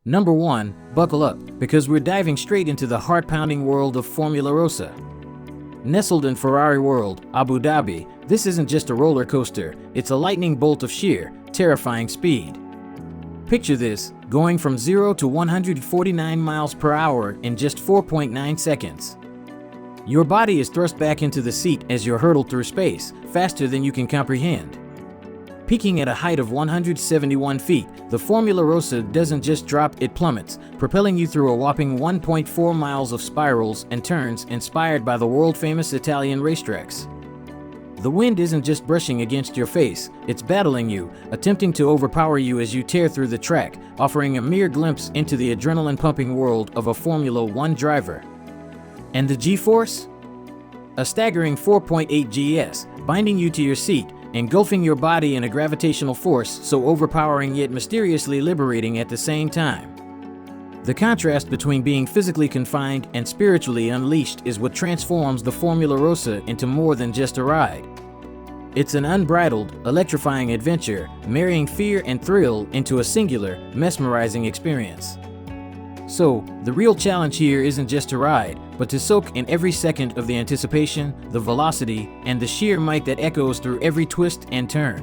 Number 1, buckle up, because we're diving straight into the heart-pounding world of Formula Rossa. Nestled in Ferrari World, Abu Dhabi, this isn't just a roller coaster, it's a lightning bolt of sheer, terrifying speed. Picture this, going from 0 to 149 miles per hour in just 4.9 seconds. Your body is thrust back into the seat as you hurtle through space, faster than you can comprehend. Peaking at a height of 171 feet, the Formula Rossa doesn't just drop, it plummets, propelling you through a whopping 1.4 miles of spirals and turns inspired by the world-famous Italian racetracks. The wind isn't just brushing against your face, it's battling you, attempting to overpower you as you tear through the track, offering a mere glimpse into the adrenaline-pumping world of a Formula One driver. And the G-force? A staggering 4.8 GS, binding you to your seat, engulfing your body in a gravitational force so overpowering yet mysteriously liberating at the same time. The contrast between being physically confined and spiritually unleashed is what transforms the Formula Rossa into more than just a ride. It's an unbridled, electrifying adventure, marrying fear and thrill into a singular, mesmerizing experience. So, the real challenge here isn't just to ride, but to soak in every second of the anticipation, the velocity, and the sheer might that echoes through every twist and turn.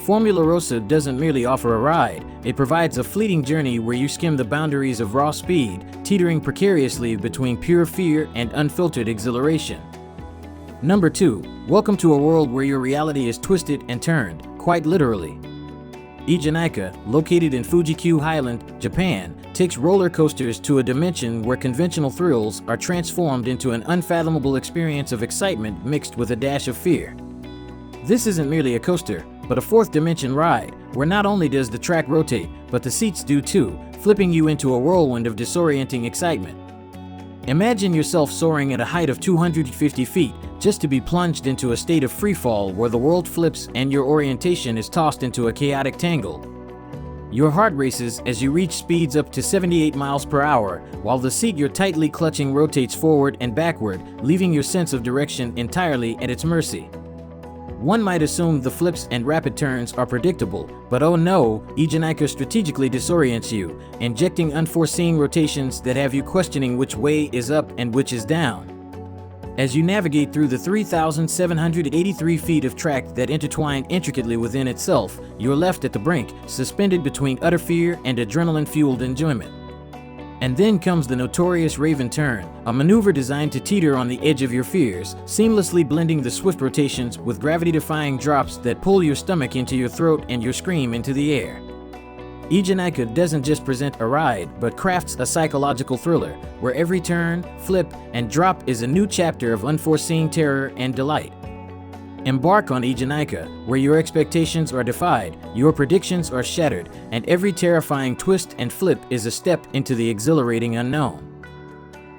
Formula Rossa doesn't merely offer a ride, it provides a fleeting journey where you skim the boundaries of raw speed, teetering precariously between pure fear and unfiltered exhilaration. Number 2, welcome to a world where your reality is twisted and turned, quite literally. Ijunaika, located in Fuji-Q Highland, Japan, takes roller coasters to a dimension where conventional thrills are transformed into an unfathomable experience of excitement mixed with a dash of fear. This isn't merely a coaster, but a fourth dimension ride, where not only does the track rotate, but the seats do too, flipping you into a whirlwind of disorienting excitement. Imagine yourself soaring at a height of 250 feet, just to be plunged into a state of freefall where the world flips and your orientation is tossed into a chaotic tangle. Your heart races as you reach speeds up to 78 miles per hour, while the seat you're tightly clutching rotates forward and backward, leaving your sense of direction entirely at its mercy. One might assume the flips and rapid turns are predictable, but oh no, Ijunaika strategically disorients you, injecting unforeseen rotations that have you questioning which way is up and which is down. As you navigate through the 3,783 feet of track that intertwine intricately within itself, you're left at the brink, suspended between utter fear and adrenaline-fueled enjoyment. And then comes the notorious Raven Turn, a maneuver designed to teeter on the edge of your fears, seamlessly blending the swift rotations with gravity-defying drops that pull your stomach into your throat and your scream into the air. Ijunaika doesn't just present a ride, but crafts a psychological thriller, where every turn, flip, and drop is a new chapter of unforeseen terror and delight. Embark on Ijunaika, where your expectations are defied, your predictions are shattered, and every terrifying twist and flip is a step into the exhilarating unknown.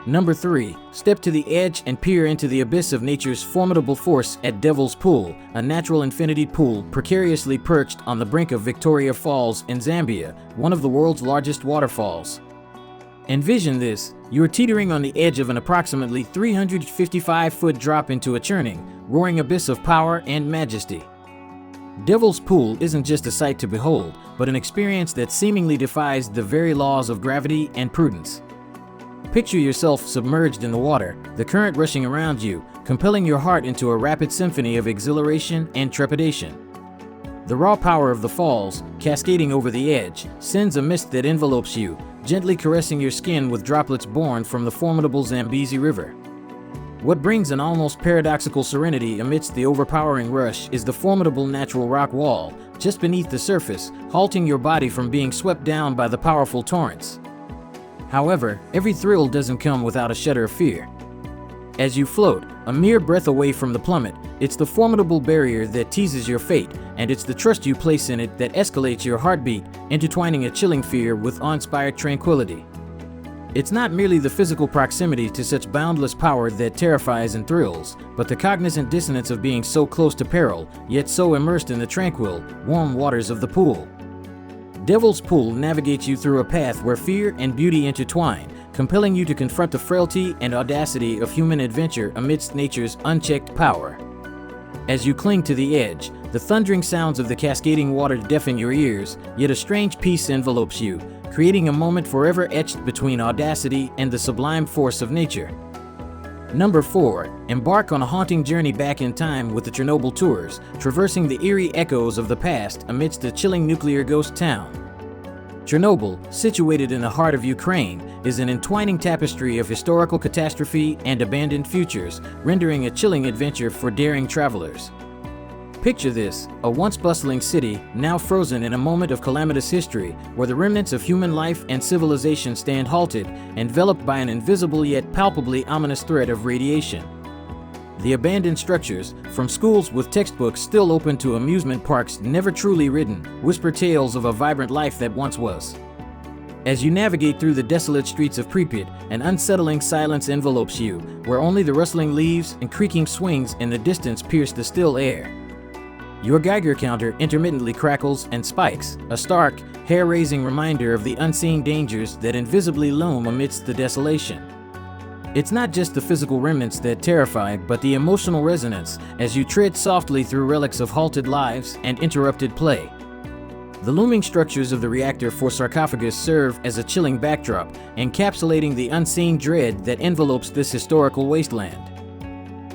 Number 3, step to the edge and peer into the abyss of nature's formidable force at Devil's Pool, a natural infinity pool precariously perched on the brink of Victoria Falls in Zambia, one of the world's largest waterfalls. Envision this, you're teetering on the edge of an approximately 355-foot drop into a churning, roaring abyss of power and majesty. Devil's Pool isn't just a sight to behold, but an experience that seemingly defies the very laws of gravity and prudence. Picture yourself submerged in the water, the current rushing around you, compelling your heart into a rapid symphony of exhilaration and trepidation. The raw power of the falls, cascading over the edge, sends a mist that envelopes you, gently caressing your skin with droplets born from the formidable Zambezi River. What brings an almost paradoxical serenity amidst the overpowering rush is the formidable natural rock wall, just beneath the surface, halting your body from being swept down by the powerful torrents. However, every thrill doesn't come without a shudder of fear. As you float, a mere breath away from the plummet, it's the formidable barrier that teases your fate, and it's the trust you place in it that escalates your heartbeat, intertwining a chilling fear with awe-inspired tranquility. It's not merely the physical proximity to such boundless power that terrifies and thrills, but the cognizant dissonance of being so close to peril, yet so immersed in the tranquil, warm waters of the pool. Devil's Pool navigates you through a path where fear and beauty intertwine, compelling you to confront the frailty and audacity of human adventure amidst nature's unchecked power. As you cling to the edge, the thundering sounds of the cascading water deafen your ears, yet a strange peace envelopes you, creating a moment forever etched between audacity and the sublime force of nature. Number 4. Embark on a haunting journey back in time with the Chernobyl Tours, traversing the eerie echoes of the past amidst a chilling nuclear ghost town. Chernobyl, situated in the heart of Ukraine, is an entwining tapestry of historical catastrophe and abandoned futures, rendering a chilling adventure for daring travelers. Picture this, a once bustling city, now frozen in a moment of calamitous history, where the remnants of human life and civilization stand halted, enveloped by an invisible yet palpably ominous threat of radiation. The abandoned structures, from schools with textbooks still open to amusement parks never truly ridden, whisper tales of a vibrant life that once was. As you navigate through the desolate streets of Pripyat, an unsettling silence envelopes you, where only the rustling leaves and creaking swings in the distance pierce the still air. Your Geiger counter intermittently crackles and spikes, a stark, hair-raising reminder of the unseen dangers that invisibly loom amidst the desolation. It's not just the physical remnants that terrify, but the emotional resonance as you tread softly through relics of halted lives and interrupted play. The looming structures of the reactor for sarcophagus serve as a chilling backdrop, encapsulating the unseen dread that envelopes this historical wasteland.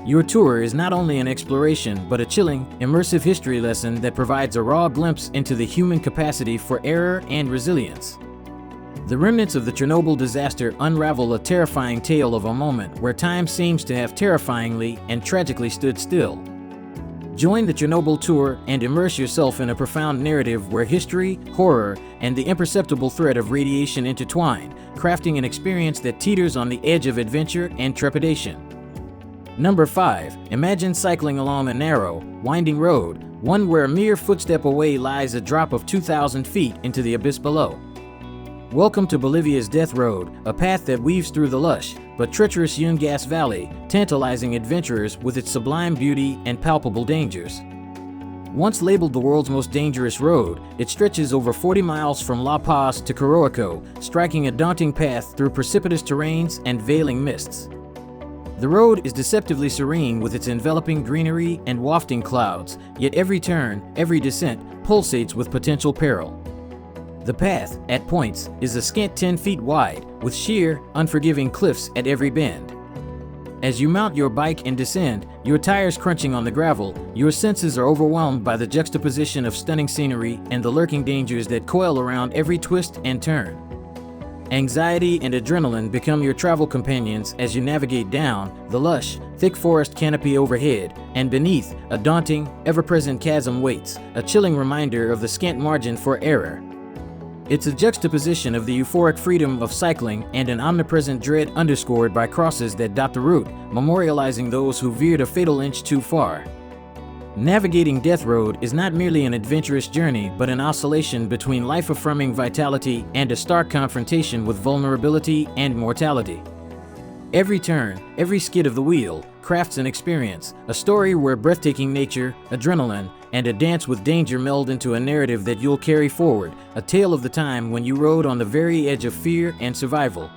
Your tour is not only an exploration, but a chilling, immersive history lesson that provides a raw glimpse into the human capacity for error and resilience. The remnants of the Chernobyl disaster unravel a terrifying tale of a moment where time seems to have terrifyingly and tragically stood still. Join the Chernobyl tour and immerse yourself in a profound narrative where history, horror, and the imperceptible threat of radiation intertwine, crafting an experience that teeters on the edge of adventure and trepidation. Number 5. Imagine cycling along a narrow, winding road, one where a mere footstep away lies a drop of 2,000 feet into the abyss below. Welcome to Bolivia's Death Road, a path that weaves through the lush but treacherous Yungas Valley, tantalizing adventurers with its sublime beauty and palpable dangers. Once labeled the world's most dangerous road, it stretches over 40 miles from La Paz to Coroico, striking a daunting path through precipitous terrains and veiling mists. The road is deceptively serene with its enveloping greenery and wafting clouds, yet every turn, every descent, pulsates with potential peril. The path, at points, is a scant 10 feet wide, with sheer, unforgiving cliffs at every bend. As you mount your bike and descend, your tires crunching on the gravel, your senses are overwhelmed by the juxtaposition of stunning scenery and the lurking dangers that coil around every twist and turn. Anxiety and adrenaline become your travel companions as you navigate down the lush, thick forest canopy overhead, and beneath, a daunting, ever-present chasm waits, a chilling reminder of the scant margin for error. It's a juxtaposition of the euphoric freedom of cycling and an omnipresent dread underscored by crosses that dot the route, memorializing those who veered a fatal inch too far. Navigating Death Road is not merely an adventurous journey, but an oscillation between life-affirming vitality and a stark confrontation with vulnerability and mortality. Every turn, every skid of the wheel, crafts an experience, a story where breathtaking nature, adrenaline, and a dance with danger meld into a narrative that you'll carry forward, a tale of the time when you rode on the very edge of fear and survival.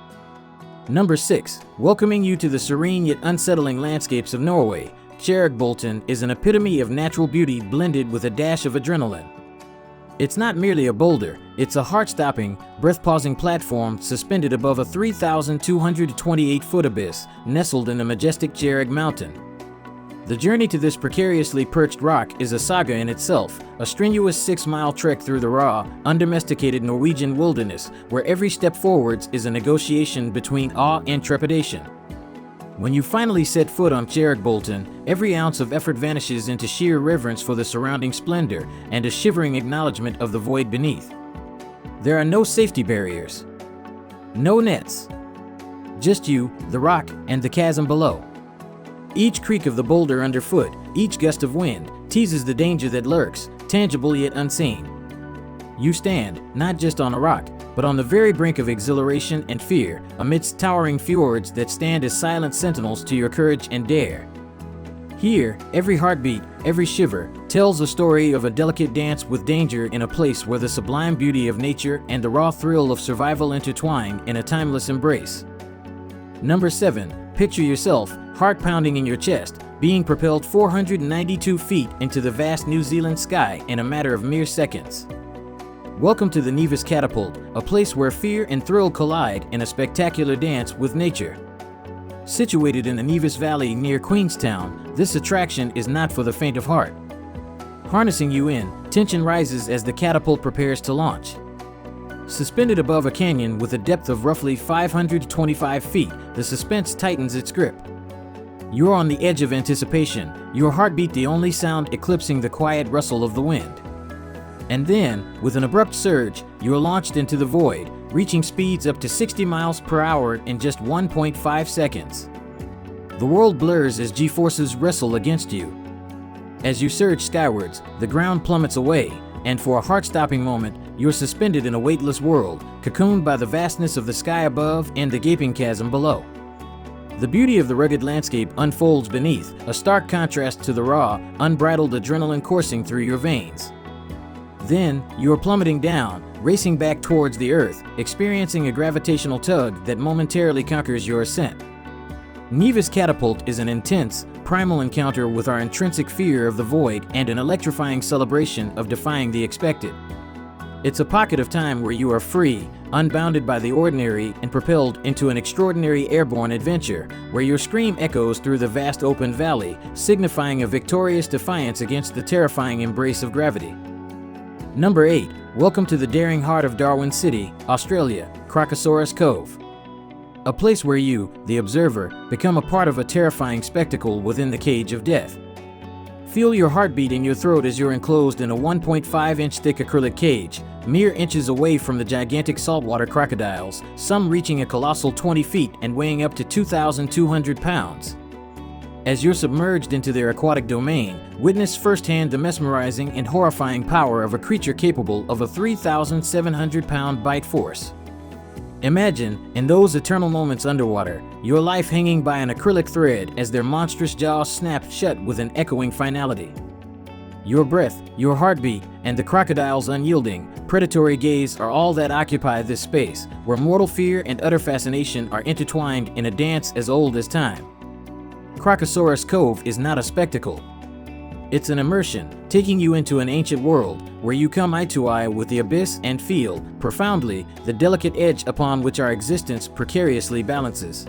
Number 6. Welcoming you to the serene yet unsettling landscapes of Norway, Kjeragbolten is an epitome of natural beauty blended with a dash of adrenaline. It's not merely a boulder, it's a heart-stopping, breath-pausing platform suspended above a 3,228-foot abyss, nestled in the majestic Kjerag Mountain. The journey to this precariously perched rock is a saga in itself, a strenuous 6-mile trek through the raw, undomesticated Norwegian wilderness, where every step forwards is a negotiation between awe and trepidation. When you finally set foot on Kjeragbolten, every ounce of effort vanishes into sheer reverence for the surrounding splendor and a shivering acknowledgement of the void beneath. There are no safety barriers, no nets, just you, the rock, and the chasm below. Each creak of the boulder underfoot, each gust of wind, teases the danger that lurks, tangible yet unseen. You stand, not just on a rock, but on the very brink of exhilaration and fear, amidst towering fjords that stand as silent sentinels to your courage and dare. Here, every heartbeat, every shiver, tells a story of a delicate dance with danger in a place where the sublime beauty of nature and the raw thrill of survival intertwine in a timeless embrace. Number 7. Picture yourself, heart pounding in your chest, being propelled 492 feet into the vast New Zealand sky in a matter of mere seconds. Welcome to the Nevis Catapult, a place where fear and thrill collide in a spectacular dance with nature. Situated in the Nevis Valley near Queenstown, this attraction is not for the faint of heart. Harnessing you in, tension rises as the catapult prepares to launch. Suspended above a canyon with a depth of roughly 525 feet, the suspense tightens its grip. You're on the edge of anticipation, your heartbeat the only sound eclipsing the quiet rustle of the wind. And then, with an abrupt surge, you're launched into the void, reaching speeds up to 60 miles per hour in just 1.5 seconds. The world blurs as G-forces wrestle against you. As you surge skywards, the ground plummets away, and for a heart-stopping moment, you're suspended in a weightless world, cocooned by the vastness of the sky above and the gaping chasm below. The beauty of the rugged landscape unfolds beneath, a stark contrast to the raw, unbridled adrenaline coursing through your veins. Then, you're plummeting down, racing back towards the earth, experiencing a gravitational tug that momentarily conquers your ascent. Nevis Catapult is an intense, primal encounter with our intrinsic fear of the void and an electrifying celebration of defying the expected. It's a pocket of time where you are free, unbounded by the ordinary, and propelled into an extraordinary airborne adventure, where your scream echoes through the vast open valley, signifying a victorious defiance against the terrifying embrace of gravity. Number 8. Welcome to the daring heart of Darwin City, Australia, Crocosaurus Cove. A place where you, the observer, become a part of a terrifying spectacle within the cage of death. Feel your heartbeat in your throat as you're enclosed in a 1.5-inch thick acrylic cage, mere inches away from the gigantic saltwater crocodiles, some reaching a colossal 20 feet and weighing up to 2,200 pounds. As you're submerged into their aquatic domain, witness firsthand the mesmerizing and horrifying power of a creature capable of a 3,700-pound bite force. Imagine, in those eternal moments underwater, your life hanging by an acrylic thread as their monstrous jaws snap shut with an echoing finality. Your breath, your heartbeat, and the crocodile's unyielding, predatory gaze are all that occupy this space, where mortal fear and utter fascination are intertwined in a dance as old as time. Crocosaurus Cove is not a spectacle. It's an immersion, taking you into an ancient world where you come eye to eye with the abyss and feel, profoundly, the delicate edge upon which our existence precariously balances.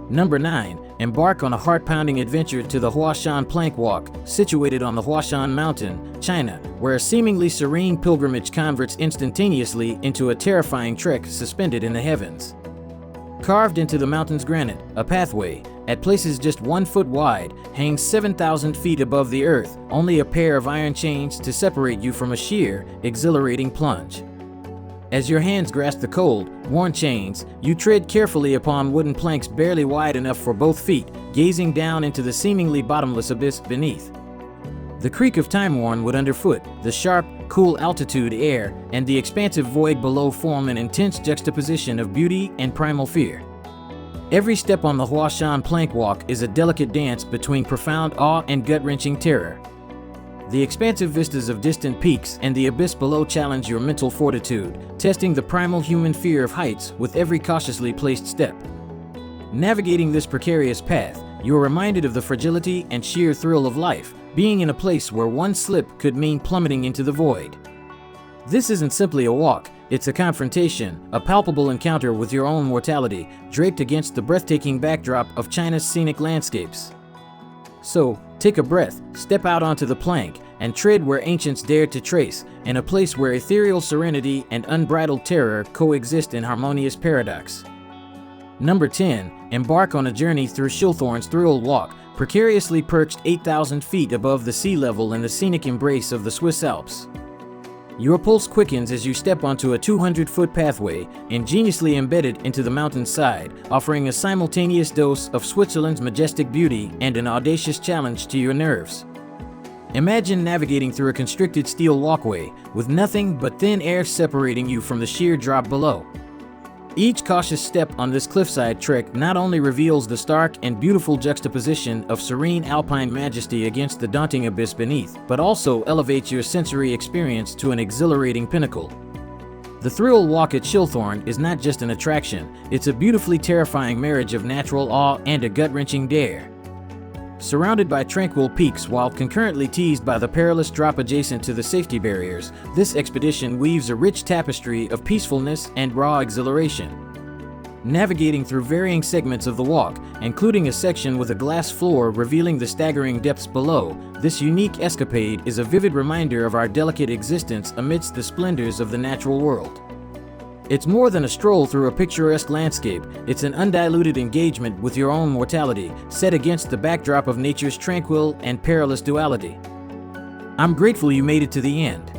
Number 9. Embark on a heart-pounding adventure to the Huashan Plank Walk, situated on the Huashan Mountain, China, where a seemingly serene pilgrimage converts instantaneously into a terrifying trek suspended in the heavens. Carved into the mountain's granite, a pathway, at places just 1 foot wide, hangs 7,000 feet above the earth, only a pair of iron chains to separate you from a sheer, exhilarating plunge. As your hands grasp the cold, worn chains, you tread carefully upon wooden planks barely wide enough for both feet, gazing down into the seemingly bottomless abyss beneath. The creak of time-worn wood underfoot, the sharp, cool altitude air, and the expansive void below form an intense juxtaposition of beauty and primal fear. Every step on the Huashan Plank Walk is a delicate dance between profound awe and gut-wrenching terror. The expansive vistas of distant peaks and the abyss below challenge your mental fortitude, testing the primal human fear of heights with every cautiously placed step. Navigating this precarious path, you are reminded of the fragility and sheer thrill of life, being in a place where one slip could mean plummeting into the void. This isn't simply a walk, it's a confrontation, a palpable encounter with your own mortality, draped against the breathtaking backdrop of China's scenic landscapes. So, take a breath, step out onto the plank, and tread where ancients dared to trace, in a place where ethereal serenity and unbridled terror coexist in harmonious paradox. Number 10. Embark on a journey through Shilthorne's Thrill Walk, precariously perched 8,000 feet above the sea level in the scenic embrace of the Swiss Alps. Your pulse quickens as you step onto a 200-foot pathway, ingeniously embedded into the mountain's side, offering a simultaneous dose of Switzerland's majestic beauty and an audacious challenge to your nerves. Imagine navigating through a constricted steel walkway, with nothing but thin air separating you from the sheer drop below. Each cautious step on this cliffside trek not only reveals the stark and beautiful juxtaposition of serene alpine majesty against the daunting abyss beneath, but also elevates your sensory experience to an exhilarating pinnacle. The Thrill Walk at Shilthorne is not just an attraction, it's a beautifully terrifying marriage of natural awe and a gut-wrenching dare. Surrounded by tranquil peaks while concurrently teased by the perilous drop adjacent to the safety barriers, this expedition weaves a rich tapestry of peacefulness and raw exhilaration. Navigating through varying segments of the walk, including a section with a glass floor revealing the staggering depths below, this unique escapade is a vivid reminder of our delicate existence amidst the splendors of the natural world. It's more than a stroll through a picturesque landscape, it's an undiluted engagement with your own mortality, set against the backdrop of nature's tranquil and perilous duality. I'm grateful you made it to the end.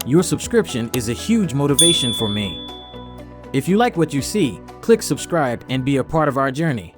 Your subscription is a huge motivation for me. If you like what you see, click subscribe and be a part of our journey.